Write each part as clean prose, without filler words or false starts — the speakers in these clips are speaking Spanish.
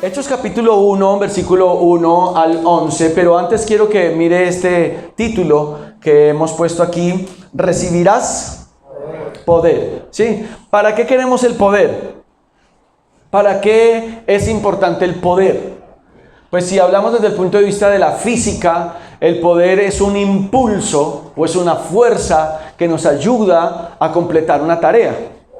Hechos capítulo 1, versículo 1 al 11, pero antes quiero que mire este título que hemos puesto aquí: recibirás poder. ¿Sí? ¿Para qué queremos el poder? ¿Para qué es importante el poder? Pues si hablamos desde el punto de vista de la física, el poder es un impulso o es una fuerza que nos ayuda a completar una tarea,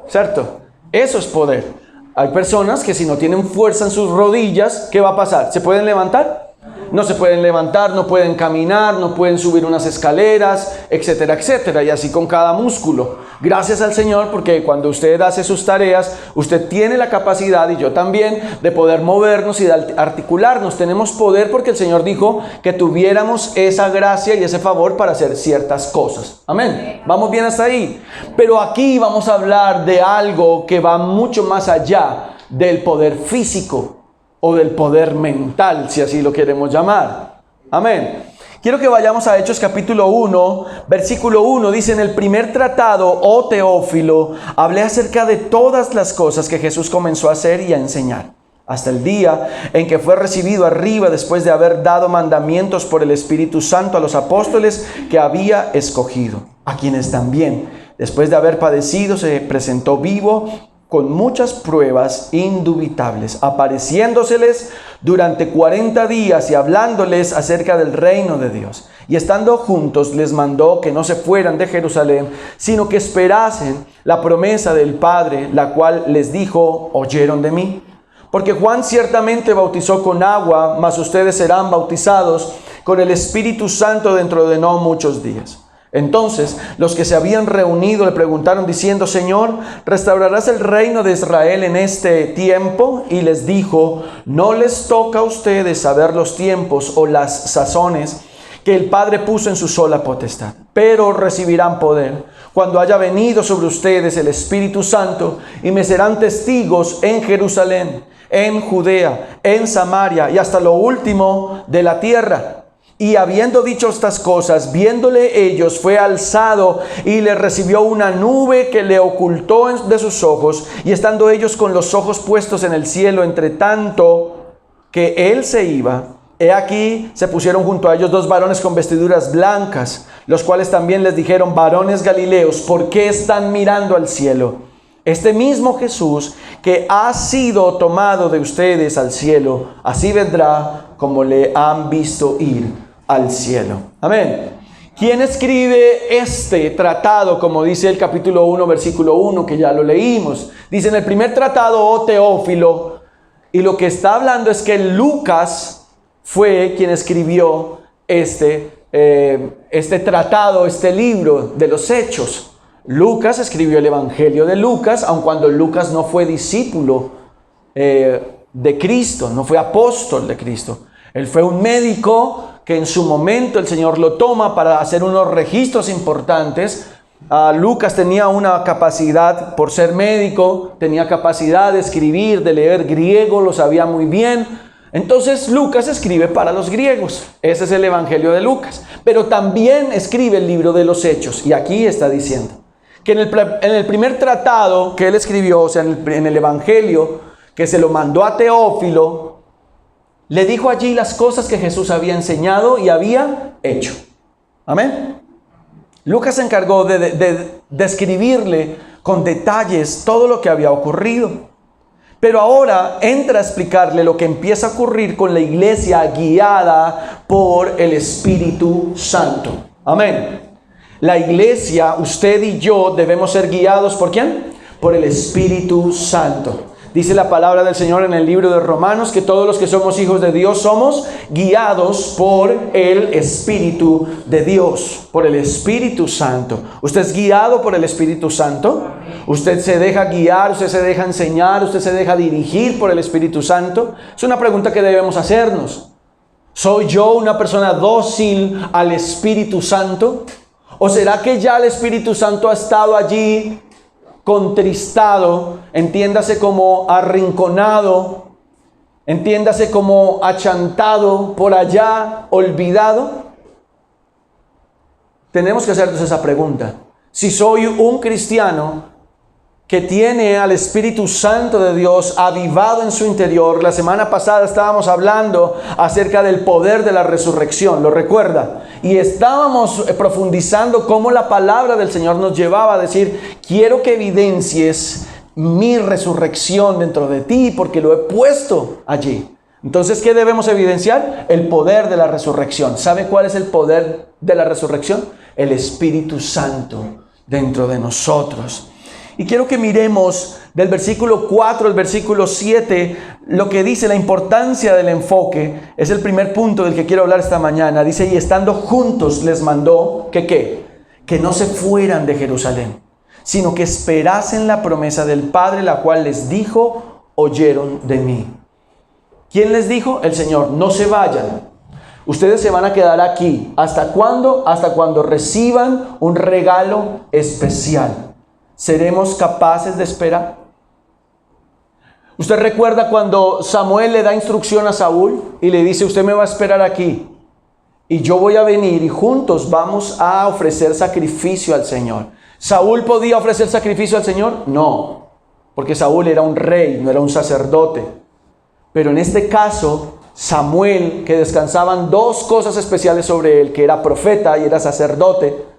¿cierto? Eso es poder. Hay personas que si no tienen fuerza en sus rodillas, ¿qué va a pasar? ¿Se pueden levantar? No se pueden levantar, no pueden caminar, no pueden subir unas escaleras, etcétera, etcétera. Y así con cada músculo. Gracias al Señor, porque cuando usted hace sus tareas, usted tiene la capacidad, y yo también, de poder movernos y de articularnos. Tenemos poder porque el Señor dijo que tuviéramos esa gracia y ese favor para hacer ciertas cosas. Amén. ¿Vamos bien hasta ahí? Pero aquí vamos a hablar de algo que va mucho más allá del poder físico o del poder mental, si así lo queremos llamar. Amén. Quiero que vayamos a Hechos capítulo 1, versículo 1. Dice: en el primer tratado, oh Teófilo, hablé acerca de todas las cosas que Jesús comenzó a hacer y a enseñar, hasta el día en que fue recibido arriba, después de haber dado mandamientos por el Espíritu Santo a los apóstoles que había escogido, a quienes también, después de haber padecido, se presentó vivo con muchas pruebas indubitables, apareciéndoseles durante 40 días y hablándoles acerca del reino de Dios. Y estando juntos les mandó que no se fueran de Jerusalén, sino que esperasen la promesa del Padre, la cual les dijo: ¿oyeron de mí? Porque Juan ciertamente bautizó con agua, mas ustedes serán bautizados con el Espíritu Santo dentro de no muchos días. Entonces los que se habían reunido le preguntaron diciendo: Señor, ¿restaurarás el reino de Israel en este tiempo? Y les dijo: no les toca a ustedes saber los tiempos o las sazones que el Padre puso en su sola potestad, pero recibirán poder cuando haya venido sobre ustedes el Espíritu Santo, y me serán testigos en Jerusalén, en Judea, en Samaria y hasta lo último de la tierra. Y habiendo dicho estas cosas, viéndole ellos, fue alzado y le recibió una nube que le ocultó de sus ojos. Y estando ellos con los ojos puestos en el cielo, entre tanto que él se iba, he aquí se pusieron junto a ellos dos varones con vestiduras blancas, los cuales también les dijeron: varones Galileos, ¿por qué están mirando al cielo? Este mismo Jesús que ha sido tomado de ustedes al cielo, así vendrá como le han visto ir al cielo. Amén. ¿Quién escribe este tratado? Como dice el capítulo 1, versículo 1, que ya lo leímos. Dice: en el primer tratado, oh Teófilo. Y lo que está hablando es que Lucas fue quien escribió este tratado, este libro de los Hechos. Lucas escribió el Evangelio de Lucas, aun cuando Lucas no fue discípulo de Cristo, no fue apóstol de Cristo. Él fue un médico que en su momento el Señor lo toma para hacer unos registros importantes. Lucas tenía una capacidad, por ser médico, tenía capacidad de escribir, de leer griego, lo sabía muy bien. Entonces Lucas escribe para los griegos. Ese es el Evangelio de Lucas. Pero también escribe el libro de los Hechos. Y aquí está diciendo que en el primer tratado que él escribió, o sea, en el Evangelio que se lo mandó a Teófilo, le dijo allí las cosas que Jesús había enseñado y había hecho. Amén. Lucas se encargó de describirle con detalles todo lo que había ocurrido. Pero ahora entra a explicarle lo que empieza a ocurrir con la iglesia guiada por el Espíritu Santo. Amén. La iglesia, usted y yo, debemos ser guiados ¿por quién? Por el Espíritu Santo. Dice la palabra del Señor en el libro de Romanos que todos los que somos hijos de Dios somos guiados por el Espíritu de Dios, por el Espíritu Santo. ¿Usted es guiado por el Espíritu Santo? ¿Usted se deja guiar, usted se deja enseñar, usted se deja dirigir por el Espíritu Santo? Es una pregunta que debemos hacernos. ¿Soy yo una persona dócil al Espíritu Santo? ¿O será que ya el Espíritu Santo ha estado allí contristado, entiéndase como arrinconado, entiéndase como achantado, por allá, olvidado? Tenemos que hacernos esa pregunta. Si soy un cristiano que tiene al Espíritu Santo de Dios avivado en su interior. La semana pasada estábamos hablando acerca del poder de la resurrección, ¿lo recuerda? Y estábamos profundizando cómo la palabra del Señor nos llevaba a decir, quiero que evidencies mi resurrección dentro de ti porque lo he puesto allí. Entonces, ¿qué debemos evidenciar? El poder de la resurrección. ¿Sabe cuál es el poder de la resurrección? El Espíritu Santo dentro de nosotros. Y quiero que miremos del versículo 4 al versículo 7 lo que dice la importancia del enfoque. Es el primer punto del que quiero hablar esta mañana. Dice, y estando juntos les mandó que ¿qué? Que no se fueran de Jerusalén, sino que esperasen la promesa del Padre, la cual les dijo, oyeron de mí. ¿Quién les dijo? El Señor. No se vayan. Ustedes se van a quedar aquí. ¿Hasta cuándo? Hasta cuando reciban un regalo especial. ¿Seremos capaces de esperar? ¿Usted recuerda cuando Samuel le da instrucción a Saúl y le dice, usted me va a esperar aquí y yo voy a venir y juntos vamos a ofrecer sacrificio al Señor? ¿Saúl podía ofrecer sacrificio al Señor? No, porque Saúl era un rey, no era un sacerdote. Pero en este caso, Samuel, que descansaban dos cosas especiales sobre él, que era profeta y era sacerdote,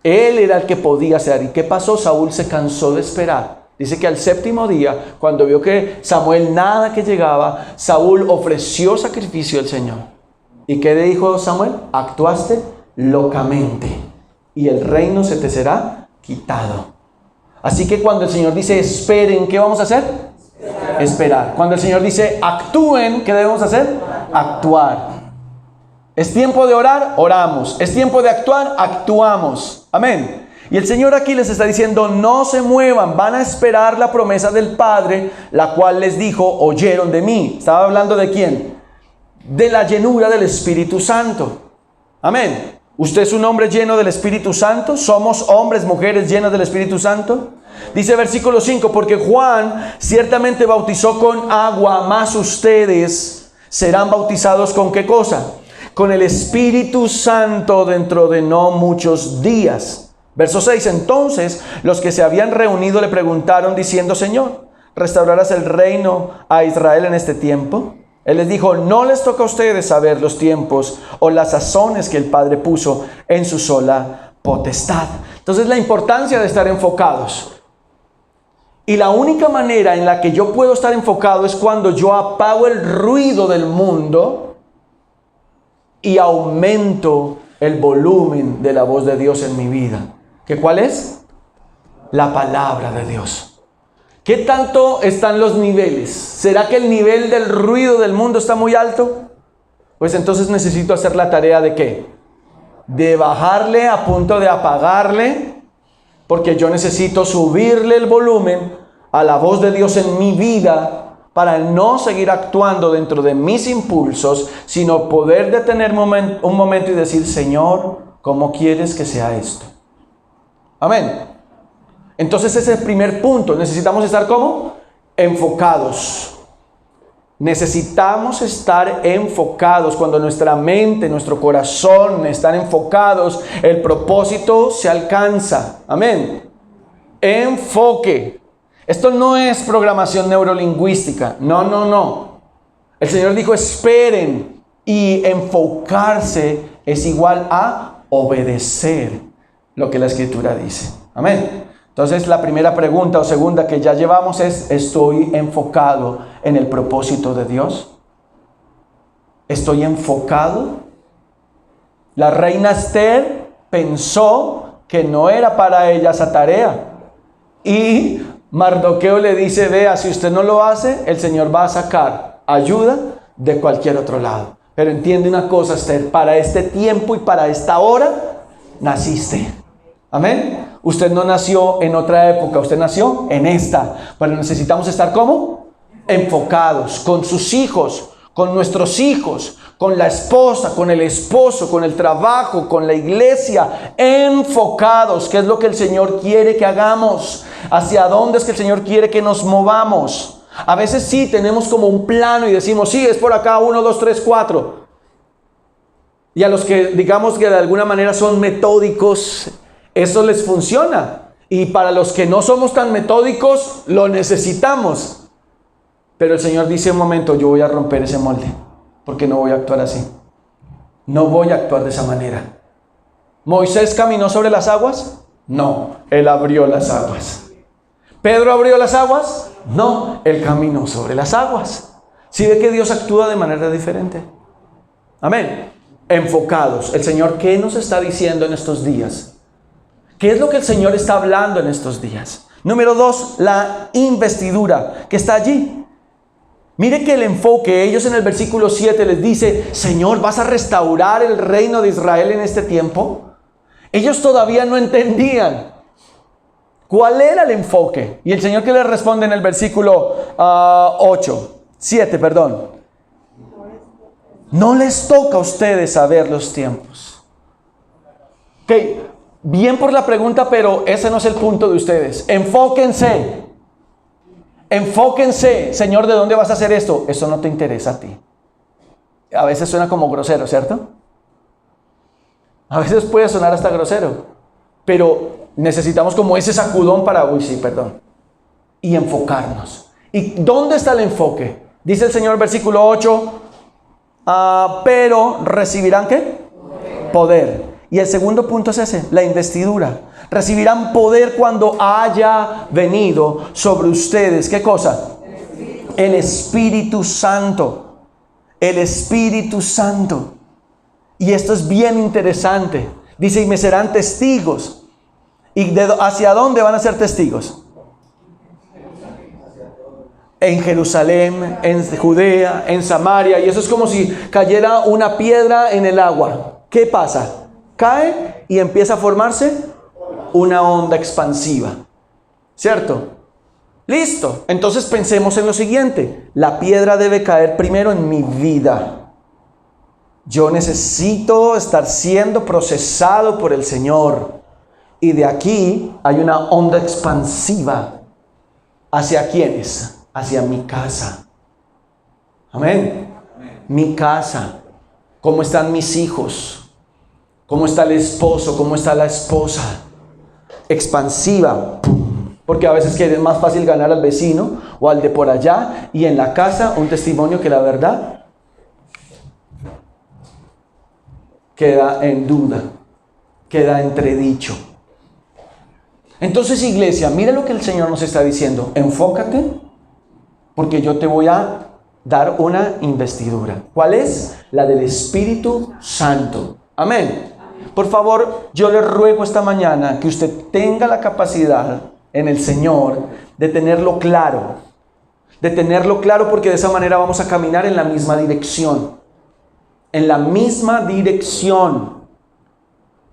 él era el que podía hacer. ¿Y qué pasó? Saúl se cansó de esperar. Dice que al séptimo día, cuando vio que Samuel nada que llegaba, Saúl ofreció sacrificio al Señor. ¿Y qué le dijo Samuel? Actuaste locamente y el reino se te será quitado. Así que cuando el Señor dice esperen, ¿qué vamos a hacer? Esperar. Cuando el Señor dice actúen, ¿qué debemos hacer? Actuar. ¿Es tiempo de orar? Oramos. ¿Es tiempo de actuar? Actuamos. Amén. Y el Señor aquí les está diciendo, no se muevan, van a esperar la promesa del Padre, la cual les dijo, oyeron de mí. ¿Estaba hablando de quién? De la llenura del Espíritu Santo. Amén. ¿Usted es un hombre lleno del Espíritu Santo? ¿Somos hombres, mujeres llenas del Espíritu Santo? Dice versículo 5, porque Juan ciertamente bautizó con agua, mas ustedes serán bautizados ¿con qué cosa? Con el Espíritu Santo dentro de no muchos días. Verso 6, entonces los que se habían reunido le preguntaron diciendo, Señor, ¿restaurarás el reino a Israel en este tiempo? Él les dijo, no les toca a ustedes saber los tiempos o las sazones que el Padre puso en su sola potestad. Entonces la importancia de estar enfocados. Y la única manera en la que yo puedo estar enfocado es cuando yo apago el ruido del mundo y aumento el volumen de la voz de Dios en mi vida. ¿Qué cuál es? La palabra de Dios. ¿Qué tanto están los niveles? ¿Será que el nivel del ruido del mundo está muy alto? Pues entonces necesito hacer la tarea de ¿qué? De bajarle a punto de apagarle, porque yo necesito subirle el volumen a la voz de Dios en mi vida para no seguir actuando dentro de mis impulsos, sino poder detener un momento y decir, Señor, ¿cómo quieres que sea esto? Amén. Entonces ese es el primer punto. Necesitamos estar ¿cómo? Enfocados. Necesitamos estar enfocados. Cuando nuestra mente, nuestro corazón están enfocados, el propósito se alcanza. Amén. Enfoque. Esto no es programación neurolingüística. No. El Señor dijo, esperen. Y enfocarse es igual a obedecer lo que la Escritura dice. Amén. Entonces la primera pregunta o segunda que ya llevamos es, ¿estoy enfocado en el propósito de Dios? ¿Estoy enfocado? La reina Esther pensó que no era para ella esa tarea. Y Mardoqueo le dice, vea, si usted no lo hace, el Señor va a sacar ayuda de cualquier otro lado. Pero entiende una cosa, Esther, para este tiempo y para esta hora, naciste. Amén. Usted no nació en otra época, usted nació en esta. Pero necesitamos estar ¿cómo? Enfocados con sus hijos, con nuestros hijos, con la esposa, con el esposo, con el trabajo, con la iglesia, enfocados. ¿Qué es lo que el Señor quiere que hagamos? ¿Hacia dónde es que el Señor quiere que nos movamos? A veces sí tenemos como un plano y decimos, sí, es por acá, 1, 2, 3, 4. Y a los que digamos que de alguna manera son metódicos, eso les funciona. Y para los que no somos tan metódicos, lo necesitamos. Pero el Señor dice: un momento, yo voy a romper ese molde, porque no voy a actuar así. No voy a actuar de esa manera. ¿Moisés caminó sobre las aguas? No, él abrió las aguas. ¿Pedro abrió las aguas? No, él caminó sobre las aguas. ¿Sí ve que Dios actúa de manera diferente? Amén. Enfocados. El Señor, ¿qué nos está diciendo en estos días? ¿Qué es lo que el Señor está hablando en estos días? Número 2, la investidura que está allí. Mire que el enfoque, ellos en el versículo 7 les dice: Señor, ¿vas a restaurar el reino de Israel en este tiempo? Ellos todavía no entendían cuál era el enfoque. Y el Señor, ¿qué les responde en el versículo 7, perdón? No les toca a ustedes saber los tiempos. Ok, bien por la pregunta, pero ese no es el punto de ustedes. Enfóquense. Enfóquense. Señor, ¿de dónde vas a hacer esto? Eso no te interesa a ti. A veces suena como grosero, ¿cierto? A veces puede sonar hasta grosero, pero necesitamos como ese sacudón para, uy, sí, perdón, y enfocarnos. ¿Y dónde está el enfoque? Dice el Señor, versículo 8, pero recibirán, ¿qué? Poder. Y el segundo punto es ese, la investidura. Recibirán poder cuando haya venido sobre ustedes, ¿qué cosa? El Espíritu Santo. El Espíritu Santo. Y esto es bien interesante. Dice: y me serán testigos. ¿Y hacia dónde van a ser testigos? En Jerusalén, en Judea, en Samaria. Y eso es como si cayera una piedra en el agua. ¿Qué pasa? Cae y empieza a formarse una onda expansiva. ¿Cierto? Listo. Entonces pensemos en lo siguiente. La piedra debe caer primero en mi vida. Yo necesito estar siendo procesado por el Señor. Y de aquí hay una onda expansiva. ¿Hacia quiénes? Hacia mi casa. Amén. Mi casa. ¿Cómo están mis hijos? ¿Cómo está el esposo? ¿Cómo está la esposa? Expansiva. Porque a veces es más fácil ganar al vecino o al de por allá. Y en la casa un testimonio que la verdad queda en duda, queda entredicho. Entonces, iglesia, mire lo que el Señor nos está diciendo. Enfócate, porque yo te voy a dar una investidura. ¿Cuál es? La del Espíritu Santo. Amén. Por favor, yo le ruego esta mañana que usted tenga la capacidad en el Señor de tenerlo claro. De tenerlo claro, porque de esa manera vamos a caminar en la misma dirección. En la misma dirección.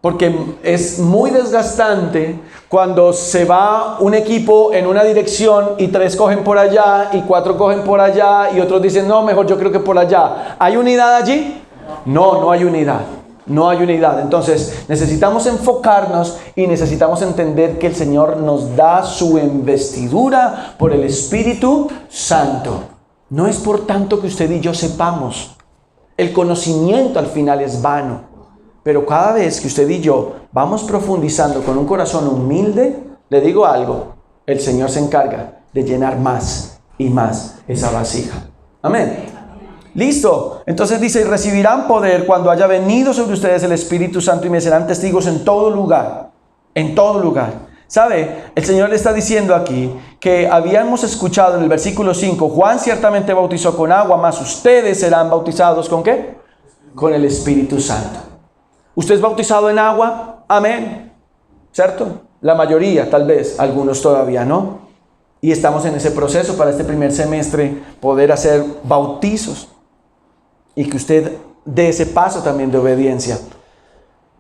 Porque es muy desgastante cuando se va un equipo en una dirección y 3 cogen por allá y 4 cogen por allá y otros dicen: no, mejor yo creo que por allá. ¿Hay unidad allí? No, no hay unidad. No hay unidad. Entonces necesitamos enfocarnos y necesitamos entender que el Señor nos da su investidura por el Espíritu Santo. No es por tanto que usted y yo sepamos. El conocimiento al final es vano, pero cada vez que usted y yo vamos profundizando con un corazón humilde, le digo algo, el Señor se encarga de llenar más y más esa vasija. Amén. Listo. Entonces dice: y recibirán poder cuando haya venido sobre ustedes el Espíritu Santo y me serán testigos en todo lugar. En todo lugar. ¿Sabe? El Señor le está diciendo aquí que habíamos escuchado en el versículo 5, Juan ciertamente bautizó con agua, mas ustedes serán bautizados ¿con qué? Con el Espíritu Santo. ¿Usted es bautizado en agua? Amén. ¿Cierto? La mayoría, tal vez, algunos todavía no. Y estamos en ese proceso para este primer semestre poder hacer bautizos. Y que usted dé ese paso también de obediencia.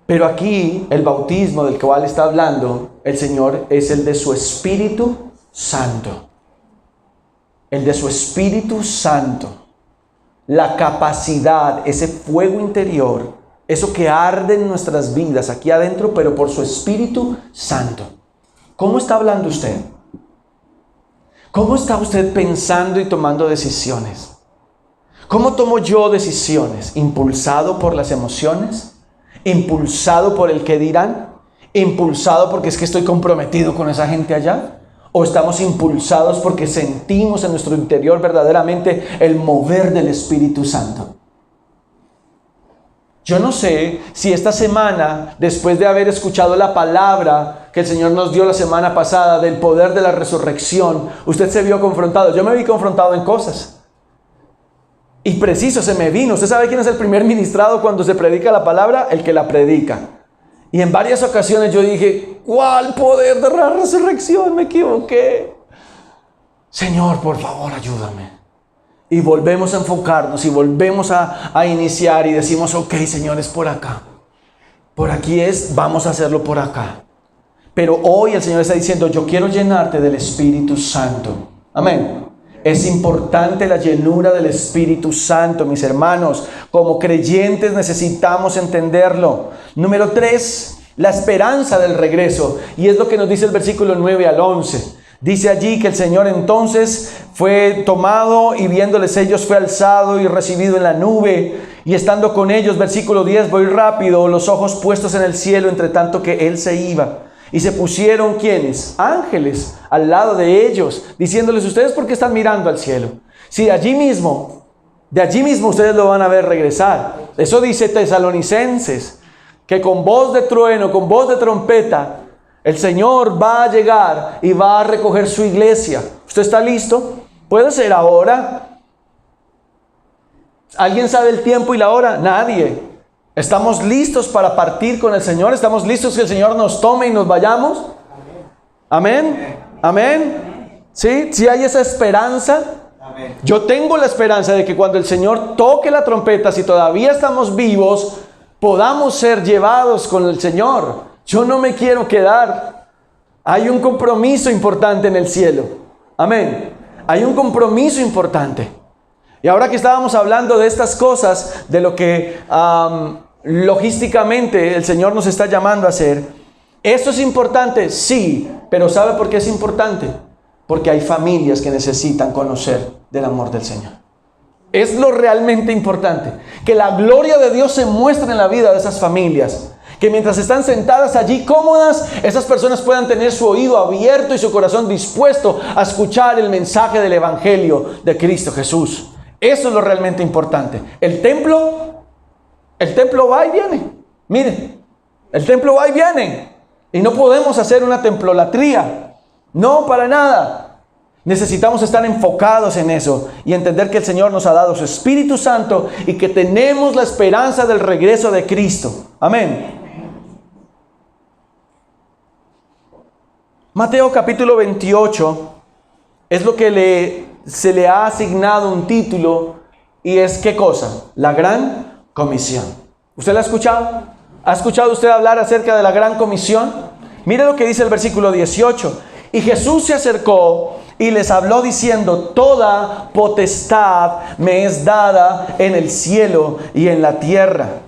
Pero aquí el bautismo del cual está hablando el Señor es el de su Espíritu Santo. El de su Espíritu Santo. La capacidad, ese fuego interior, eso que arde en nuestras vidas aquí adentro, pero por su Espíritu Santo. ¿Cómo está hablando usted? ¿Cómo está usted pensando y tomando decisiones? ¿Cómo tomo yo decisiones? ¿Impulsado por las emociones? ¿Impulsado por el qué dirán? ¿Impulsado porque es que estoy comprometido con esa gente allá? ¿O estamos impulsados porque sentimos en nuestro interior verdaderamente el mover del Espíritu Santo? Yo no sé si esta semana, después de haber escuchado la palabra que el Señor nos dio la semana pasada del poder de la resurrección, usted se vio confrontado. Yo me vi confrontado en cosas. Y preciso se me vino. ¿Usted sabe quién es el primer ministrado cuando se predica la palabra? El que la predica. Y en varias ocasiones yo dije, ¿cuál poder de la resurrección? Me equivoqué. Señor, por favor, ayúdame. Y volvemos a enfocarnos y volvemos a iniciar y decimos, ok, Señor, es por acá. Por aquí es, vamos a hacerlo por acá. Pero hoy el Señor está diciendo, yo quiero llenarte del Espíritu Santo. Amén. Es importante la llenura del Espíritu Santo, mis hermanos. Como creyentes necesitamos entenderlo. Número 3, la esperanza del regreso. Y es lo que nos dice el versículo 9 al 11. Dice allí que el Señor entonces fue tomado y viéndoles ellos fue alzado y recibido en la nube. Y estando con ellos, versículo 10, voy rápido, los ojos puestos en el cielo, entre tanto que Él se iba. Y se pusieron, ¿quiénes? Ángeles al lado de ellos, diciéndoles, ¿ustedes por qué están mirando al cielo? Si de allí mismo ustedes lo van a ver regresar. Eso dice Tesalonicenses, que con voz de trueno, con voz de trompeta, el Señor va a llegar y va a recoger su iglesia. ¿Usted está listo? ¿Puede ser ahora? ¿Alguien sabe el tiempo y la hora? Nadie. ¿Estamos listos para partir con el Señor? ¿Estamos listos que el Señor nos tome y nos vayamos? ¿Amén? ¿Amén? ¿Sí? ¿Sí hay esa esperanza? Amén. Yo tengo la esperanza de que cuando el Señor toque la trompeta, si todavía estamos vivos, podamos ser llevados con el Señor. Yo no me quiero quedar. Hay un compromiso importante en el cielo. Amén. Hay un compromiso importante. Y ahora que estábamos hablando de estas cosas, de lo que logísticamente el Señor nos está llamando a hacer, ¿esto es importante? Sí, pero ¿sabe por qué es importante? Porque hay familias que necesitan conocer del amor del Señor. Es lo realmente importante, que la gloria de Dios se muestre en la vida de esas familias. Que mientras están sentadas allí cómodas, esas personas puedan tener su oído abierto y su corazón dispuesto a escuchar el mensaje del Evangelio de Cristo Jesús. Eso es lo realmente importante. El templo va y viene. Mire, el templo va y viene. Y no podemos hacer una templolatría. No, para nada. Necesitamos estar enfocados en eso y entender que el Señor nos ha dado su Espíritu Santo y que tenemos la esperanza del regreso de Cristo. Amén. Mateo capítulo 28 es lo que se le ha asignado un título y es ¿qué cosa? La Gran Comisión. ¿Usted la ha escuchado? ¿Ha escuchado usted hablar acerca de la Gran Comisión? Mire lo que dice el versículo 18. Y Jesús se acercó y les habló diciendo, toda potestad me es dada en el cielo y en la tierra.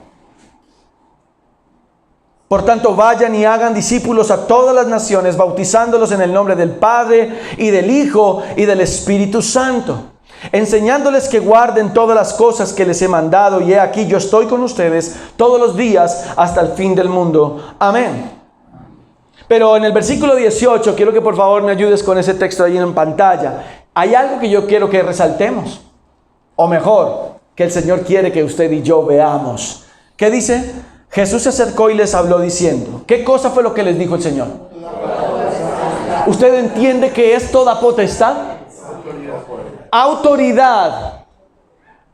Por tanto, vayan y hagan discípulos a todas las naciones, bautizándolos en el nombre del Padre y del Hijo y del Espíritu Santo, enseñándoles que guarden todas las cosas que les he mandado, y he aquí yo estoy con ustedes todos los días hasta el fin del mundo. Amén. Pero en el versículo 18, quiero que por favor me ayudes con ese texto ahí en pantalla. Hay algo que yo quiero que resaltemos, o mejor, que el Señor quiere que usted y yo veamos. ¿Qué dice? Jesús se acercó y les habló diciendo, ¿qué cosa fue lo que les dijo el Señor? ¿Usted entiende que es toda potestad? Autoridad.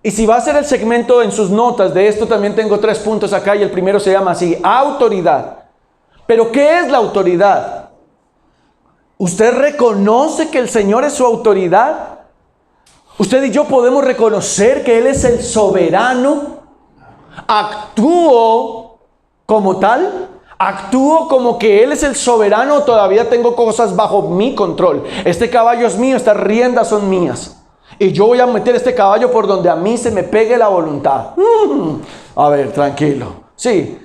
Y si va a hacer el segmento en sus notas de esto, también tengo 3 puntos acá y el primero se llama así, autoridad. ¿Pero qué es la autoridad? ¿Usted reconoce que el Señor es su autoridad? ¿Usted y yo podemos reconocer que Él es el soberano? ¿Actúo como tal? ¿Actúo como que Él es el soberano o todavía tengo cosas bajo mi control? Este caballo es mío, estas riendas son mías. Y yo voy a meter este caballo por donde a mí se me pegue la voluntad. A ver, tranquilo. Sí.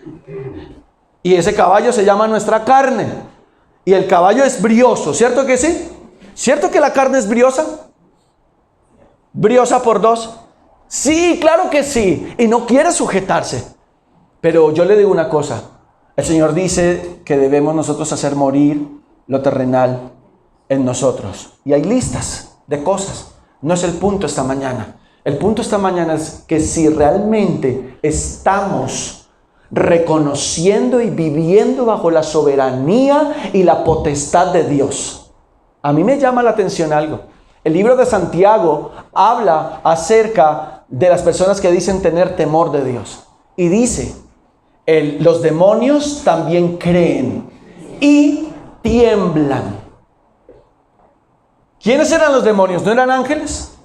Y ese caballo se llama nuestra carne. Y el caballo es brioso, ¿cierto que sí? ¿Cierto que la carne es briosa? ¿Briosa por 2? Sí, claro que sí. Y no quiere sujetarse. Pero yo le digo una cosa. El Señor dice que debemos nosotros hacer morir lo terrenal en nosotros. Y hay listas de cosas. No es el punto esta mañana. El punto esta mañana es que si realmente estamos reconociendo y viviendo bajo la soberanía y la potestad de Dios. A mí me llama la atención algo. El libro de Santiago habla acerca de las personas que dicen tener temor de Dios. Y dice, los demonios también creen y tiemblan. ¿Quiénes eran los demonios? ¿No eran ángeles?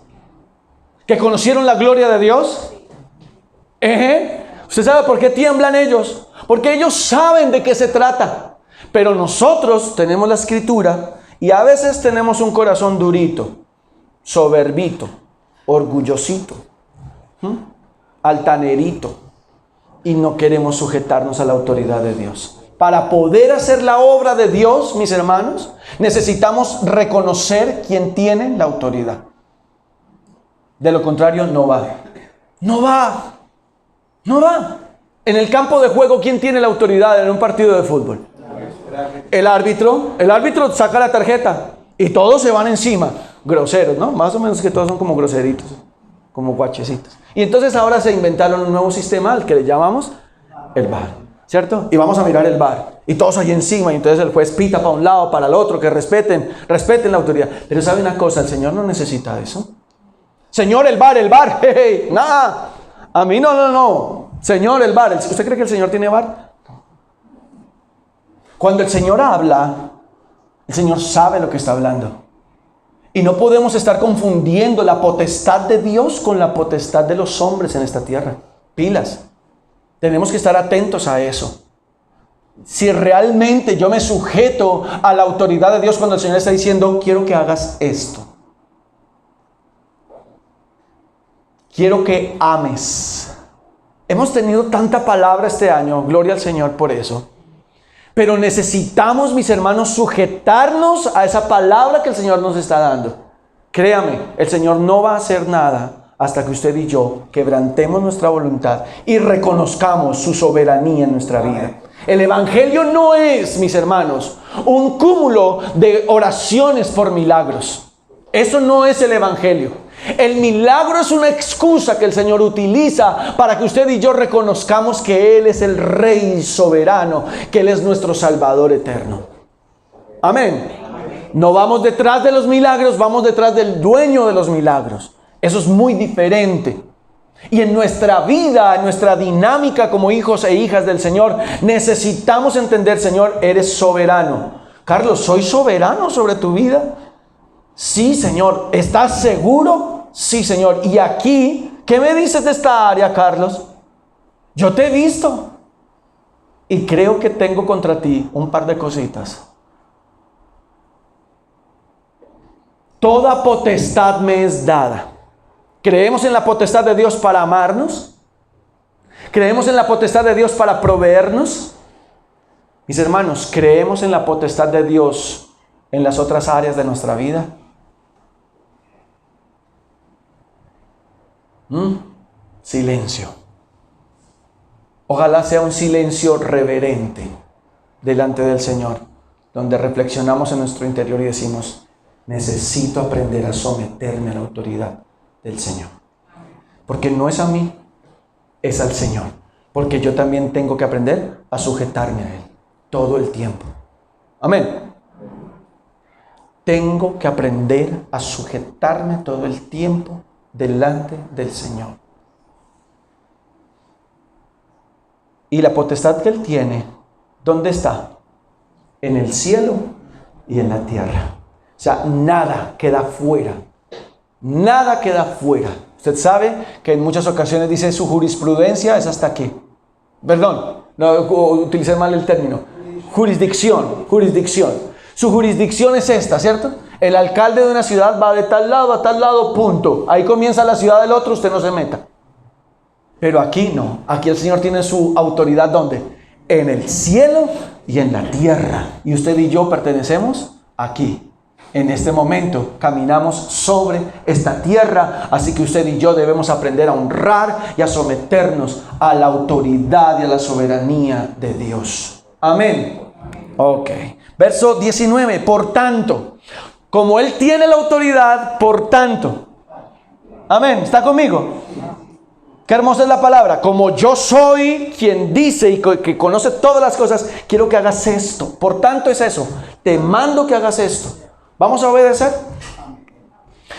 ¿Que conocieron la gloria de Dios? ¿Usted sabe por qué tiemblan ellos? Porque ellos saben de qué se trata. Pero nosotros tenemos la escritura y a veces tenemos un corazón durito, soberbito, orgullosito, altanerito, y no queremos sujetarnos a la autoridad de Dios. Para poder hacer la obra de Dios, mis hermanos, necesitamos reconocer quién tiene la autoridad. De lo contrario, no va. No va. No va. En el campo de juego, ¿quién tiene la autoridad en un partido de fútbol? El árbitro. El árbitro saca la tarjeta y todos se van encima. Groseros, ¿no? Más o menos que todos son como groseritos, como guachecitos. Y entonces ahora se inventaron un nuevo sistema al que le llamamos el VAR, ¿cierto? Y vamos a mirar el VAR. Y todos ahí encima. Y entonces el juez pita para un lado, para el otro, que respeten la autoridad. Pero ¿sabe una cosa? El Señor no necesita eso. Señor, el VAR, hey, nada. A mí no. Señor, el VAR. ¿Usted cree que el Señor tiene VAR? Cuando el Señor habla, el Señor sabe lo que está hablando. Y no podemos estar confundiendo la potestad de Dios con la potestad de los hombres en esta tierra. Pilas. Tenemos que estar atentos a eso. Si realmente yo me sujeto a la autoridad de Dios cuando el Señor está diciendo, quiero que hagas esto. Quiero que ames. Hemos tenido tanta palabra este año, gloria al Señor por eso. Pero necesitamos, mis hermanos, sujetarnos a esa palabra que el Señor nos está dando. Créame, el Señor no va a hacer nada hasta que usted y yo quebrantemos nuestra voluntad y reconozcamos su soberanía en nuestra vida. El Evangelio no es, mis hermanos, un cúmulo de oraciones por milagros. Eso no es el Evangelio. El milagro es una excusa que el Señor utiliza para que usted y yo reconozcamos que Él es el Rey soberano, que Él es nuestro Salvador eterno. Amén. No vamos detrás de los milagros, vamos detrás del dueño de los milagros. Eso es muy diferente. Y en nuestra vida, en nuestra dinámica como hijos e hijas del Señor, necesitamos entender, Señor, eres soberano. Carlos, ¿soy soberano sobre tu vida? Sí, Señor. ¿Estás seguro? Sí, Señor. Y aquí, ¿qué me dices de esta área, Carlos? Yo te he visto y creo que tengo contra ti un par de cositas. Toda potestad me es dada. ¿Creemos en la potestad de Dios para amarnos? ¿Creemos en la potestad de Dios para proveernos? Mis hermanos, ¿creemos en la potestad de Dios en las otras áreas de nuestra vida? Silencio. Ojalá sea un silencio reverente delante del Señor, donde reflexionamos en nuestro interior y decimos, necesito aprender a someterme a la autoridad del Señor. Porque no es a mí, es al Señor. Porque yo también tengo que aprender a sujetarme a Él todo el tiempo. Amén. Tengo que aprender a sujetarme todo el tiempo delante del Señor. Y la potestad que Él tiene, ¿dónde está? En el cielo y en la tierra. O sea, nada queda fuera. Nada queda fuera. Usted sabe que en muchas ocasiones dice su jurisprudencia es hasta aquí. Perdón, no utilicé mal el término. Jurisdicción. Su jurisdicción es esta, ¿cierto? El alcalde de una ciudad va de tal lado a tal lado, punto. Ahí comienza la ciudad del otro, usted no se meta. Pero aquí no. Aquí el Señor tiene su autoridad, ¿dónde? En el cielo y en la tierra. Y usted y yo pertenecemos aquí. En este momento caminamos sobre esta tierra, así que usted y yo debemos aprender a honrar y a someternos a la autoridad y a la soberanía de Dios. Amén. Ok. Verso 19. Por tanto, como Él tiene la autoridad, por tanto. Amén. ¿Está conmigo? Qué hermosa es la palabra. Como yo soy quien dice y que conoce todas las cosas, quiero que hagas esto. Por tanto es eso. Te mando que hagas esto. ¿Vamos a obedecer?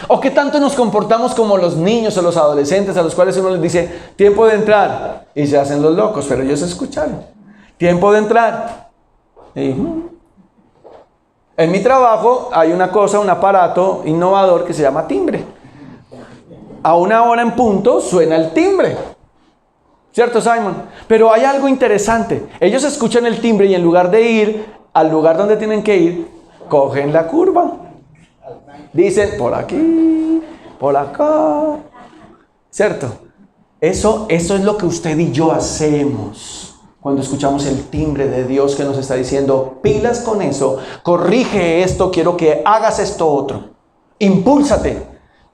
¿O qué tanto nos comportamos como los niños o los adolescentes a los cuales uno les dice, tiempo de entrar? Y se hacen los locos, pero ellos escucharon. Tiempo de entrar. Y, en mi trabajo hay una cosa, un aparato innovador que se llama timbre. A 1 hora en punto suena el timbre. ¿Cierto, Simon? Pero hay algo interesante. Ellos escuchan el timbre y en lugar de ir al lugar donde tienen que ir, cogen la curva. Dicen, por aquí, por acá. ¿Cierto? Eso es lo que usted y yo hacemos cuando escuchamos el timbre de Dios que nos está diciendo, pilas con eso, corrige esto, quiero que hagas esto otro. Impúlsate.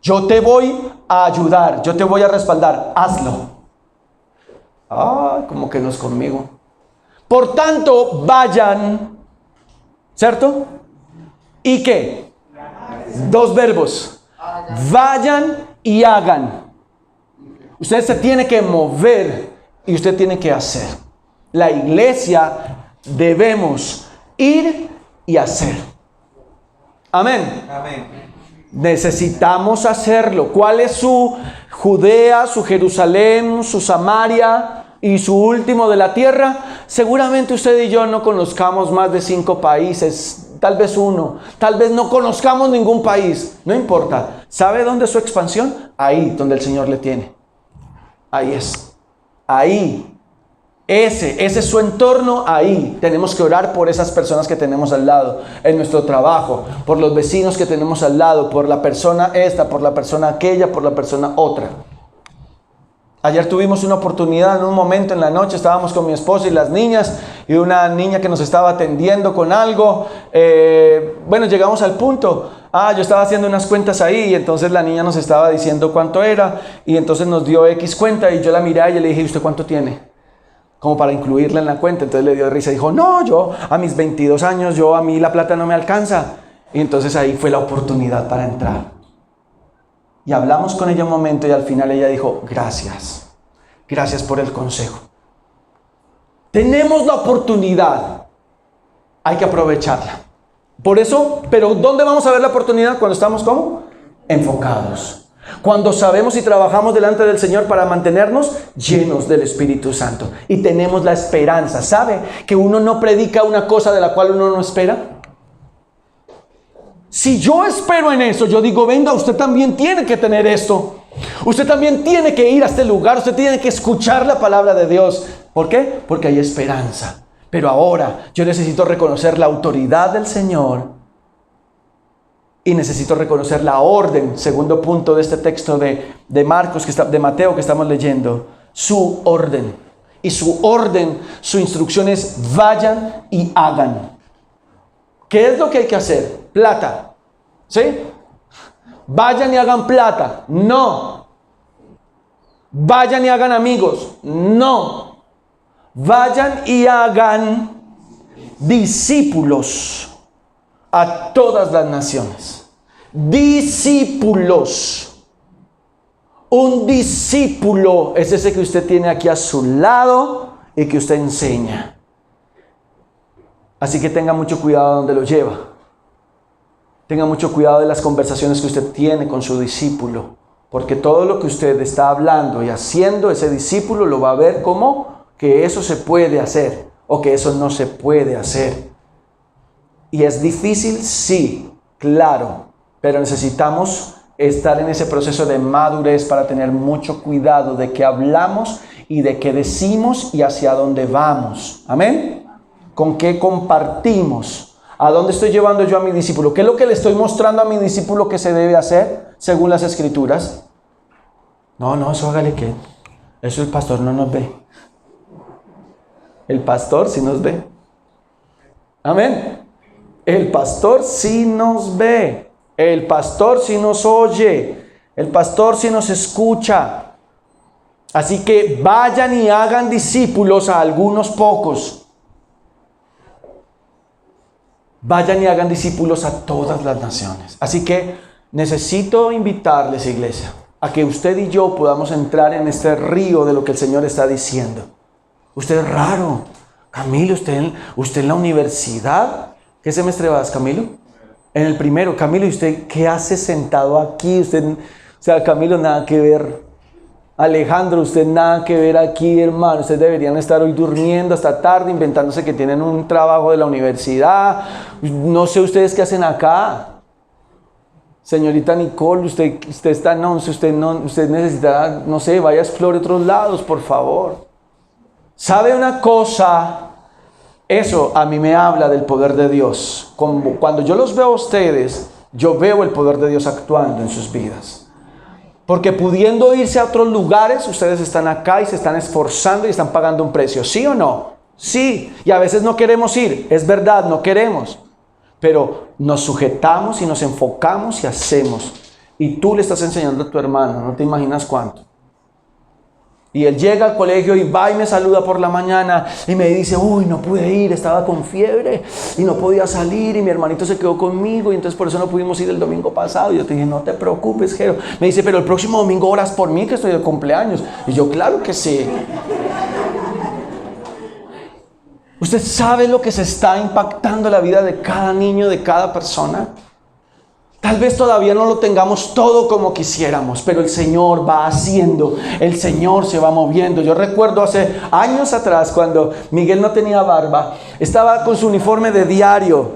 Yo te voy a ayudar, yo te voy a respaldar, hazlo. Como que no es conmigo. Por tanto, vayan, ¿cierto? ¿Y qué? 2 verbos. Vayan y hagan. Usted se tiene que mover y usted tiene que hacer. La iglesia debemos ir y hacer. Amén. Amén. Necesitamos hacerlo. ¿Cuál es su Judea, su Jerusalén, su Samaria y su último de la tierra? Seguramente usted y yo no conozcamos más de 5 países, tal vez 1, tal vez no conozcamos ningún país, no importa. ¿Sabe dónde es su expansión? Ahí donde el Señor le tiene. Ahí es. Ahí. Ese es su entorno, ahí. Tenemos que orar por esas personas que tenemos al lado, en nuestro trabajo, por los vecinos que tenemos al lado, por la persona esta, por la persona aquella, por la persona otra. Ayer tuvimos una oportunidad en un momento en la noche, estábamos con mi esposa y las niñas, y una niña que nos estaba atendiendo con algo. Llegamos al punto. Yo estaba haciendo unas cuentas ahí, y entonces la niña nos estaba diciendo cuánto era, y entonces nos dio X cuenta, y yo la miré y le dije, ¿usted cuánto tiene? Como para incluirla en la cuenta. Entonces le dio risa y dijo, no, yo a mis 22 años, a mí la plata no me alcanza. Y entonces ahí fue la oportunidad para entrar. Y hablamos con ella un momento y al final ella dijo, gracias por el consejo. Tenemos la oportunidad, hay que aprovecharla. Por eso, pero ¿dónde vamos a ver la oportunidad? Cuando estamos ¿cómo? Enfocados. Cuando sabemos y trabajamos delante del Señor para mantenernos llenos del Espíritu Santo. Y tenemos la esperanza. ¿Sabe que uno no predica una cosa de la cual uno no espera? Si yo espero en eso, yo digo, venga, usted también tiene que tener esto. Usted también tiene que ir a este lugar. Usted tiene que escuchar la palabra de Dios. ¿Por qué? Porque hay esperanza. Pero ahora yo necesito reconocer la autoridad del Señor. Y necesito reconocer la orden, segundo punto de este texto de Marcos, de Mateo que estamos leyendo. Su orden. Y su orden, su instrucción es vayan y hagan. ¿Qué es lo que hay que hacer? Plata. ¿Sí? Vayan y hagan plata. No. Vayan y hagan amigos. No. Vayan y hagan discípulos a todas las naciones. Discípulos. Un discípulo es ese que usted tiene aquí a su lado y que usted enseña. Así que tenga mucho cuidado donde lo lleva. Tenga mucho cuidado de las conversaciones que usted tiene con su discípulo. Porque todo lo que usted está hablando y haciendo, ese discípulo lo va a ver como que eso se puede hacer o que eso no se puede hacer. Y es difícil, sí, claro, pero necesitamos estar en ese proceso de madurez para tener mucho cuidado de qué hablamos y de qué decimos y hacia dónde vamos. ¿Amén? ¿Con qué compartimos? ¿A dónde estoy llevando yo a mi discípulo? ¿Qué es lo que le estoy mostrando a mi discípulo que se debe hacer según las Escrituras? No, eso hágale que eso el pastor no nos ve. El pastor sí nos ve. Amén. El pastor sí nos ve. El pastor sí nos oye. El pastor sí nos escucha. Así que vayan y hagan discípulos a algunos pocos. Vayan y hagan discípulos a todas las naciones. Así que necesito invitarles, iglesia, a que usted y yo podamos entrar en este río de lo que el Señor está diciendo. Usted es raro. Camilo, usted en la universidad. ¿Qué semestre vas, Camilo? En el primero. Camilo, ¿y usted qué hace sentado aquí? Camilo, nada que ver. Alejandro, usted nada que ver aquí, hermano. Ustedes deberían estar hoy durmiendo hasta tarde, inventándose que tienen un trabajo de la universidad. No sé ustedes qué hacen acá. Señorita Nicole, usted está en 11, usted necesita, no sé, vaya a explorar otros lados, por favor. ¿Sabe una cosa? Eso a mí me habla del poder de Dios. Cuando yo los veo a ustedes, yo veo el poder de Dios actuando en sus vidas. Porque pudiendo irse a otros lugares, ustedes están acá y se están esforzando y están pagando un precio. ¿Sí o no? Sí. Y a veces no queremos ir. Es verdad, no queremos. Pero nos sujetamos y nos enfocamos y hacemos. Y tú le estás enseñando a tu hermano, no te imaginas cuánto. Y él llega al colegio y va y me saluda por la mañana y me dice, uy, no pude ir, estaba con fiebre y no podía salir y mi hermanito se quedó conmigo y entonces por eso no pudimos ir el domingo pasado. Y yo te dije, no te preocupes, Jero. Me dice, pero el próximo domingo oras por mí que estoy de cumpleaños. Y yo, claro que sí. ¿Usted sabe lo que se está impactando la vida de cada niño, de cada persona? Tal vez todavía no lo tengamos todo como quisiéramos, pero el Señor va haciendo, el Señor se va moviendo. Yo recuerdo hace años atrás cuando Miguel no tenía barba, estaba con su uniforme de diario.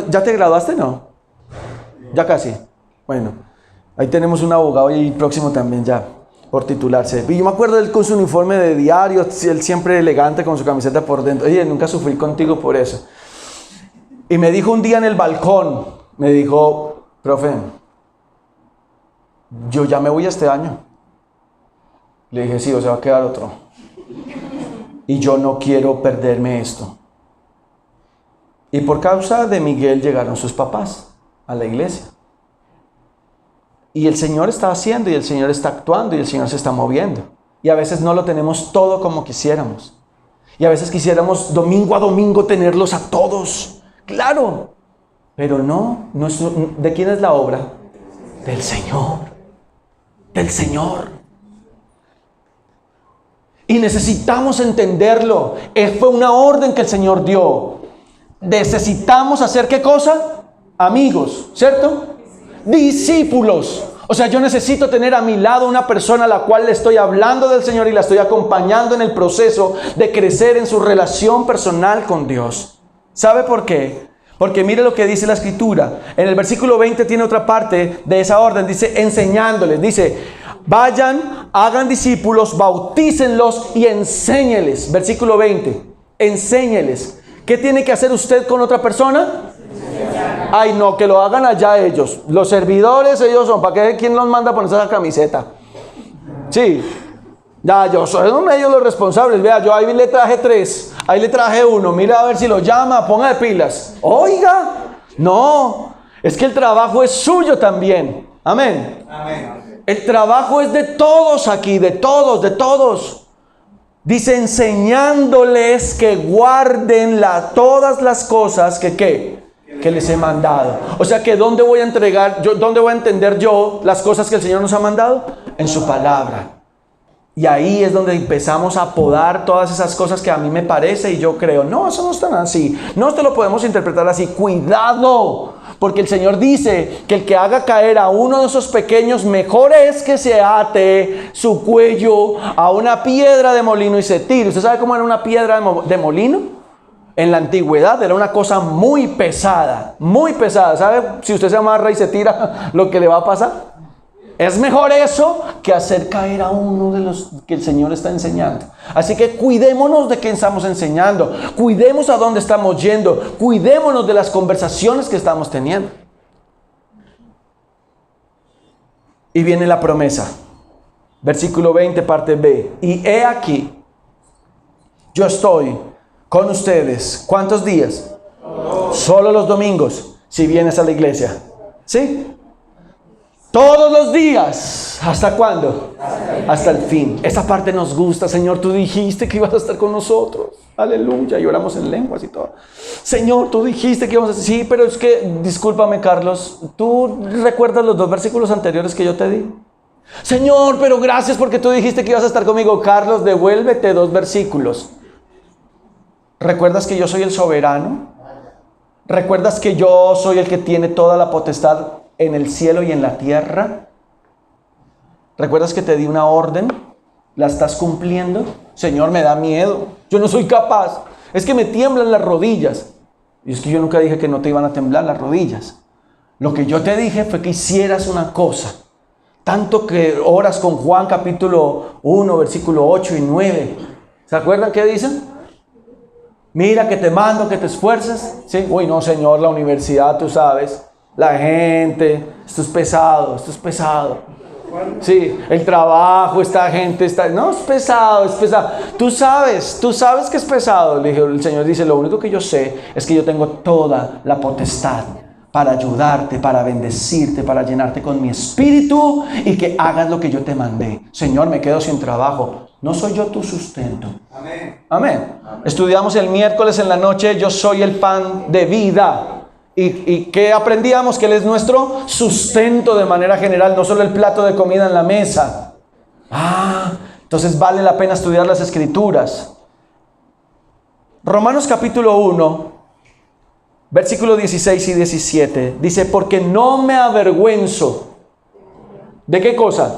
¿Ya te graduaste, no? Ya casi. Bueno, ahí tenemos un abogado y próximo también ya por titularse. Y yo me acuerdo de él con su uniforme de diario, él siempre elegante con su camiseta por dentro. Oye, nunca sufrí contigo por eso. Y me dijo un día en el balcón, me dijo, profe, yo ya me voy este año. Le dije, sí, o se va a quedar otro. Y yo no quiero perderme esto. Y por causa de Miguel llegaron sus papás a la iglesia. Y el Señor está haciendo, y el Señor está actuando, y el Señor se está moviendo. Y a veces no lo tenemos todo como quisiéramos. Y a veces quisiéramos domingo a domingo tenerlos a todos. Claro. Pero no es, ¿de quién es la obra? Del Señor. Del Señor. Y necesitamos entenderlo. Fue una orden que el Señor dio. Necesitamos hacer ¿qué cosa? Amigos, ¿cierto? Discípulos. O sea, yo necesito tener a mi lado una persona a la cual le estoy hablando del Señor y la estoy acompañando en el proceso de crecer en su relación personal con Dios. ¿Sabe por qué? Porque mire lo que dice la Escritura. En el versículo 20 tiene otra parte de esa orden. Dice, enseñándoles. Dice, vayan, hagan discípulos, bautícenlos y enséñeles. Versículo 20. Enséñeles. ¿Qué tiene que hacer usted con otra persona? Ay, no, que lo hagan allá ellos. Los servidores ellos son. ¿Para qué? ¿Quién los manda a ponerse esa camiseta? Sí. Ya, yo soy ellos los responsables. Vea, yo ahí le traje 3, ahí le traje 1. Mira a ver si lo llama, ponga de pilas. Oiga, no, es que el trabajo es suyo también. Amén. Amén. El trabajo es de todos aquí, de todos. Dice, enseñándoles que guarden todas las cosas que les he mandado. O sea que ¿dónde voy a dónde voy a entender yo las cosas que el Señor nos ha mandado? En su palabra. Y ahí es donde empezamos a podar todas esas cosas que a mí me parece y yo creo, no, eso no es tan así. No te lo podemos interpretar así. Cuidado, porque el Señor dice que el que haga caer a uno de esos pequeños, mejor es que se ate su cuello a una piedra de molino y se tire. ¿Usted sabe cómo era una piedra de molino? En la antigüedad era una cosa muy pesada, muy pesada. ¿Sabe? Si usted se amarra y se tira, lo que le va a pasar. Es mejor eso que hacer caer a uno de los que el Señor está enseñando. Así que cuidémonos de qué estamos enseñando. Cuidemos a dónde estamos yendo. Cuidémonos de las conversaciones que estamos teniendo. Y viene la promesa. Versículo 20, parte B. Y he aquí, yo estoy con ustedes. ¿Cuántos días? Solo los domingos, si vienes a la iglesia. ¿Sí? Todos los días. ¿Hasta cuándo? Hasta el fin. Esa parte nos gusta, Señor. Tú dijiste que ibas a estar con nosotros. Aleluya. Y oramos en lenguas y todo. Señor, tú dijiste que íbamos a estar. Sí, pero es que, discúlpame, Carlos. ¿Tú recuerdas los 2 versículos anteriores que yo te di? Señor, pero gracias porque tú dijiste que ibas a estar conmigo. Carlos, devuélvete 2 versículos. ¿Recuerdas que yo soy el soberano? ¿Recuerdas que yo soy el que tiene toda la potestad en el cielo y en la tierra? ¿Recuerdas que te di una orden? ¿La estás cumpliendo? Señor, me da miedo. Yo no soy capaz. Es que me tiemblan las rodillas. Y es que yo nunca dije que no te iban a temblar las rodillas. Lo que yo te dije fue que hicieras una cosa. Tanto que oras con Juan capítulo 1, versículo 8 y 9. ¿Se acuerdan qué dicen? Mira que te mando, que te esfuerces. ¿Sí? Uy, no, Señor, la universidad, tú sabes. La gente, esto es pesado, esto es pesado. Sí, el trabajo, esta gente está... No, es pesado, es pesado. Tú sabes que es pesado. Le dije, el Señor dice, lo único que yo sé es que yo tengo toda la potestad para ayudarte, para bendecirte, para llenarte con mi espíritu y que hagas lo que yo te mandé. Señor, me quedo sin trabajo. No soy yo tu sustento. Amén. Amén. Estudiamos el miércoles en la noche, yo soy el pan de vida. ¿Y qué aprendíamos? Que Él es nuestro sustento de manera general, no solo el plato de comida en la mesa. Entonces vale la pena estudiar las Escrituras. Romanos capítulo 1, versículos 16 y 17, dice, porque no me avergüenzo. ¿De qué cosa?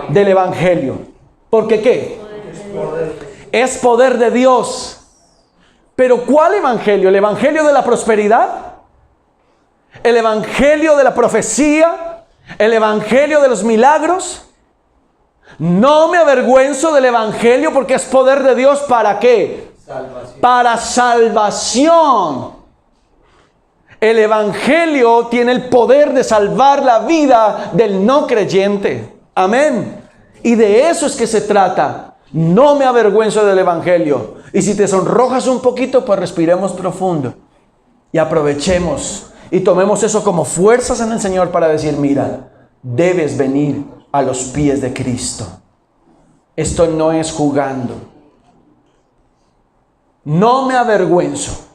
Del Evangelio. ¿Porque qué? Es poder de Dios. ¿Pero cuál evangelio? ¿El evangelio de la prosperidad? ¿El evangelio de la profecía? ¿El evangelio de los milagros? No me avergüenzo del evangelio porque es poder de Dios. ¿Para qué? Salvación. Para salvación. El evangelio tiene el poder de salvar la vida del no creyente. Amén. Y de eso es que se trata. No me avergüenzo del evangelio. Y si te sonrojas un poquito, pues respiremos profundo. Y aprovechemos. Y tomemos eso como fuerzas en el Señor para decir, mira, debes venir a los pies de Cristo. Esto no es jugando. No me avergüenzo.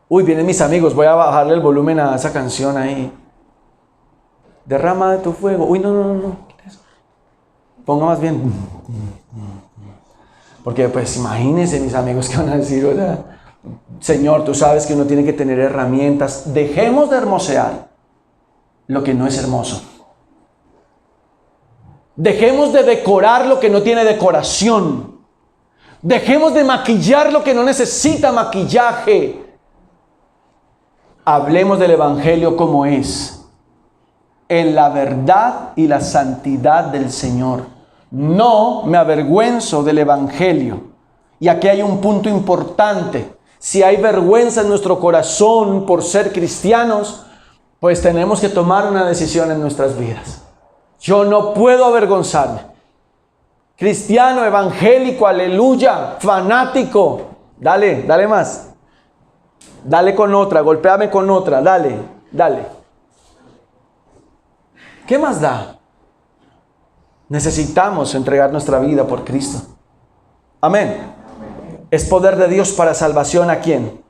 Uy, vienen mis amigos. Voy a bajarle el volumen a esa canción ahí. Derrama de tu fuego. Uy, no. Ponga más bien. Porque pues imagínense mis amigos que van a decir, oye, Señor, tú sabes que uno tiene que tener herramientas. Dejemos de hermosear lo que no es hermoso. Dejemos de decorar lo que no tiene decoración. Dejemos de maquillar lo que no necesita maquillaje. Hablemos del evangelio como es. En la verdad y la santidad del Señor. No me avergüenzo del evangelio. Y aquí hay un punto importante. Si hay vergüenza en nuestro corazón por ser cristianos, pues tenemos que tomar una decisión en nuestras vidas. Yo no puedo avergonzarme. Cristiano, evangélico, aleluya, fanático. Dale más. Dale con otra, golpéame con otra, dale. ¿Qué más da? Necesitamos entregar nuestra vida por Cristo. Amén. Es poder de Dios para salvación ¿a quién?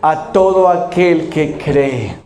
A todo aquel que cree.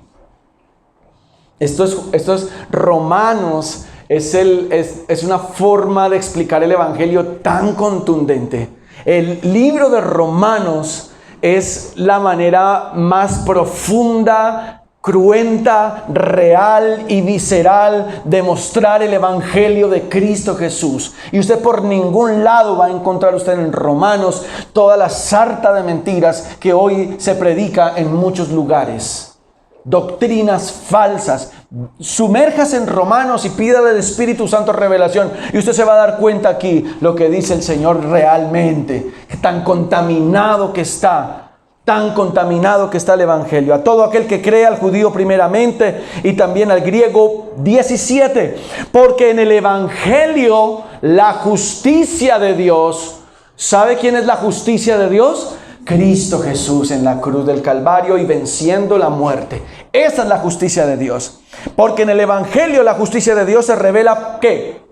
Esto es Romanos, es una forma de explicar el evangelio tan contundente. El libro de Romanos es la manera más profunda, cruenta, real y visceral de mostrar el evangelio de Cristo Jesús. Y usted por ningún lado va a encontrar usted en Romanos toda la sarta de mentiras que hoy se predica en muchos lugares. Doctrinas falsas. Sumérjase en Romanos y pídale al Espíritu Santo revelación. Y usted se va a dar cuenta aquí lo que dice el Señor realmente. Tan contaminado que está. Tan contaminado que está el evangelio. A todo aquel que cree, al judío primeramente y también al griego 17. Porque en el evangelio la justicia de Dios, ¿sabe quién es la justicia de Dios? Cristo Jesús en la cruz del Calvario y venciendo la muerte. Esa es la justicia de Dios. Porque en el Evangelio la justicia de Dios se revela, ¿qué?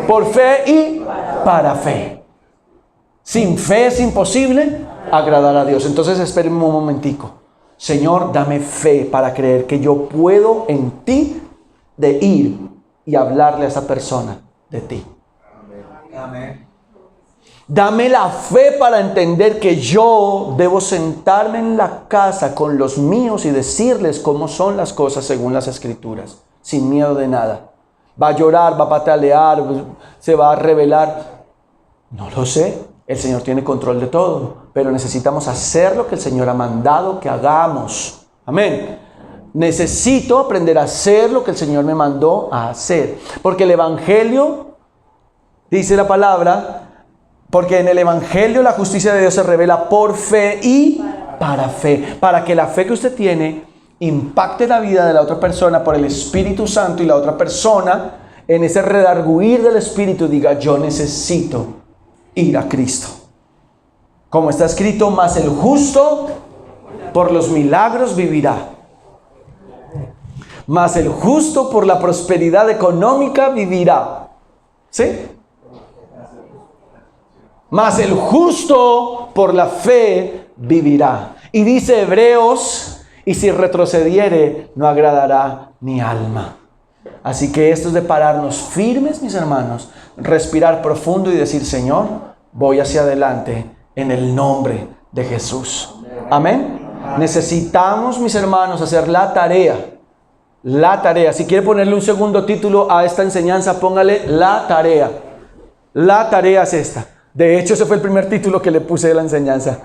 Por fe y para fe. Sin fe es imposible agradar a Dios. Entonces espérenme un momentico. Señor, dame fe para creer que yo puedo en ti de ir y hablarle a esa persona de ti. Amén. Dame la fe para entender que yo debo sentarme en la casa con los míos y decirles cómo son las cosas según las Escrituras, sin miedo de nada. Va a llorar, va a patalear, se va a rebelar. No lo sé, el Señor tiene control de todo, pero necesitamos hacer lo que el Señor ha mandado que hagamos. Amén. Necesito aprender a hacer lo que el Señor me mandó a hacer, porque el Evangelio, dice la palabra, porque en el Evangelio la justicia de Dios se revela por fe y para fe. Para que la fe que usted tiene impacte la vida de la otra persona por el Espíritu Santo y la otra persona en ese redarguir del Espíritu diga, yo necesito ir a Cristo. Como está escrito, mas el justo por los milagros vivirá. Mas el justo por la prosperidad económica vivirá. ¿Sí? Mas el justo por la fe vivirá. Y dice Hebreos, y si retrocediere, no agradará mi alma. Así que esto es de pararnos firmes, mis hermanos, respirar profundo y decir, Señor, voy hacia adelante en el nombre de Jesús. Amén. Necesitamos, mis hermanos, hacer la tarea. La tarea. Si quiere ponerle un segundo título a esta enseñanza, póngale la tarea. La tarea es esta. De hecho, ese fue el primer título que le puse de la enseñanza.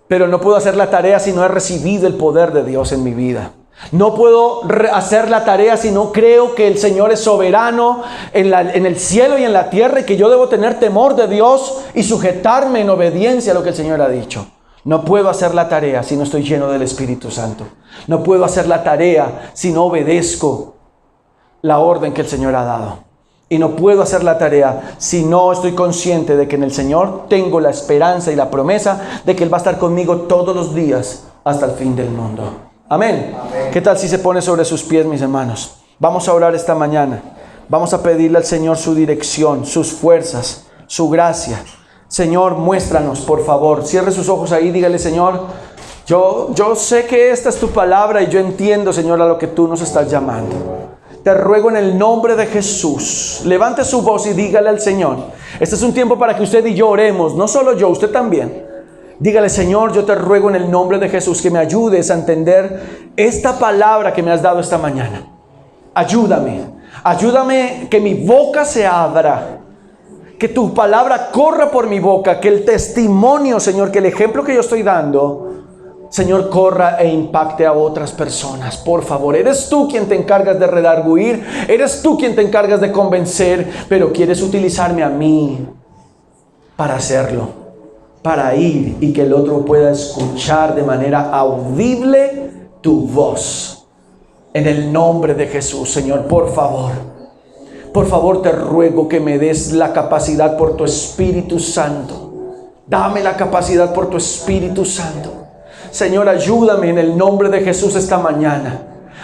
Pero no puedo hacer la tarea si no he recibido el poder de Dios en mi vida. No puedo hacer la tarea si no creo que el Señor es soberano en el cielo y en la tierra y que yo debo tener temor de Dios y sujetarme en obediencia a lo que el Señor ha dicho. No puedo hacer la tarea si no estoy lleno del Espíritu Santo. No puedo hacer la tarea si no obedezco la orden que el Señor ha dado. Y no puedo hacer la tarea si no estoy consciente de que en el Señor tengo la esperanza y la promesa de que Él va a estar conmigo todos los días hasta el fin del mundo. Amén. Amén. ¿Qué tal si se pone sobre sus pies, mis hermanos? Vamos a orar esta mañana. Vamos a pedirle al Señor su dirección, sus fuerzas, su gracia. Señor, muéstranos, por favor. Cierre sus ojos ahí, dígale, Señor, yo sé que esta es tu palabra y yo entiendo, Señor, a lo que tú nos estás llamando. Te ruego en el nombre de Jesús, levante su voz y dígale al Señor. Este es un tiempo para que usted y yo oremos, no solo yo, usted también. Dígale, Señor, yo te ruego en el nombre de Jesús que me ayudes a entender esta palabra que me has dado esta mañana. Ayúdame que mi boca se abra, que tu palabra corra por mi boca, que el testimonio, Señor, que el ejemplo que yo estoy dando, Señor, corra e impacte a otras personas. Por favor, eres tú quien te encargas de redarguir, eres tú quien te encargas de convencer, pero quieres utilizarme a mí para hacerlo, para ir y que el otro pueda escuchar de manera audible tu voz. En el nombre de Jesús, Señor, por favor te ruego que me des la capacidad por tu Espíritu Santo. Dame la capacidad por tu Espíritu Santo. Señor, ayúdame en el nombre de Jesús esta mañana.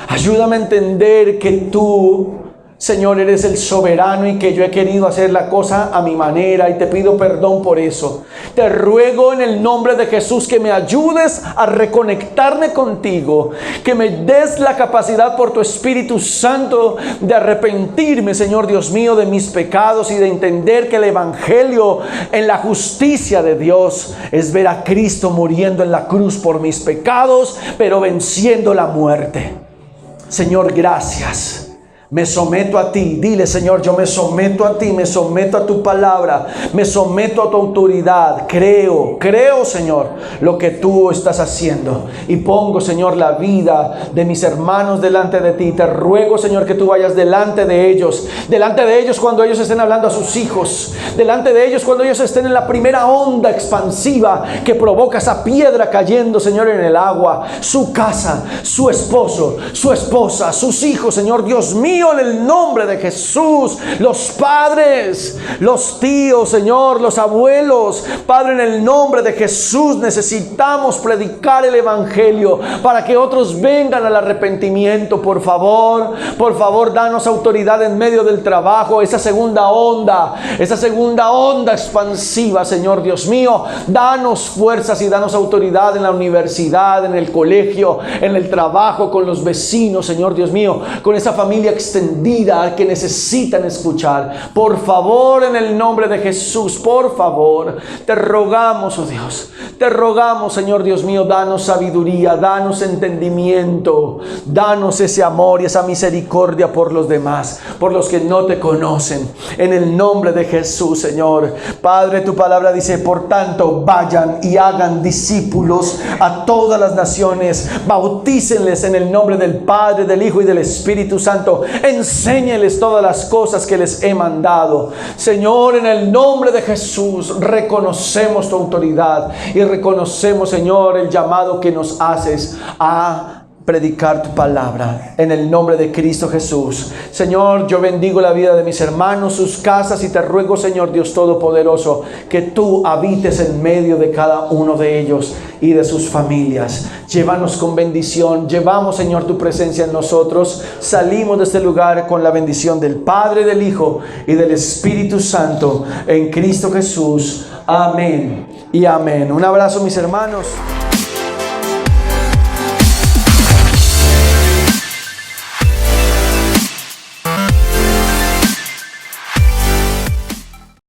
Ayúdame a entender que tú, Señor, eres el soberano y que yo he querido hacer la cosa a mi manera y te pido perdón por eso. Te ruego en el nombre de Jesús que me ayudes a reconectarme contigo, que me des la capacidad por tu Espíritu Santo de arrepentirme, Señor Dios mío, de mis pecados y de entender que el Evangelio en la justicia de Dios es ver a Cristo muriendo en la cruz por mis pecados, pero venciendo la muerte. Señor, gracias. Me someto a ti. Dile, Señor, yo me someto a ti, me someto a tu palabra, me someto a tu autoridad. Creo, Señor, lo que tú estás haciendo. Y pongo, Señor, la vida de mis hermanos delante de ti. Te ruego, Señor, que tú vayas delante de ellos cuando ellos estén hablando a sus hijos, delante de ellos cuando ellos estén en la primera onda expansiva que provoca esa piedra cayendo, Señor, en el agua. Su casa, su esposo, su esposa, sus hijos, Señor Dios mío, mío, en el nombre de Jesús. Los padres, los tíos, Señor, los abuelos, Padre, en el nombre de Jesús necesitamos predicar el Evangelio para que otros vengan al arrepentimiento. Por favor, danos autoridad en medio del trabajo, esa segunda onda expansiva, Señor Dios mío. Danos fuerzas y danos autoridad en la universidad, en el colegio, en el trabajo, con los vecinos, Señor Dios mío, con esa familia extendida que necesitan escuchar. Por favor, en el nombre de Jesús, por favor, te rogamos, oh Dios, te rogamos, Señor Dios mío, danos sabiduría, danos entendimiento, danos ese amor y esa misericordia por los demás, por los que no te conocen, en el nombre de Jesús, Señor. Padre, tu palabra dice: por tanto, vayan y hagan discípulos a todas las naciones, bautícenles en el nombre del Padre, del Hijo y del Espíritu Santo, enséñeles todas las cosas que les he mandado. Señor, en el nombre de Jesús, reconocemos tu autoridad y reconocemos, Señor, el llamado que nos haces a predicar tu palabra en el nombre de Cristo Jesús. Señor, yo bendigo la vida de mis hermanos, sus casas, y te ruego, Señor Dios Todopoderoso, que tú habites en medio de cada uno de ellos y de sus familias. Llévanos con bendición, llevamos, Señor, tu presencia en nosotros. Salimos de este lugar con la bendición del Padre, del Hijo y del Espíritu Santo en Cristo Jesús. Amén y amén. Un abrazo, mis hermanos.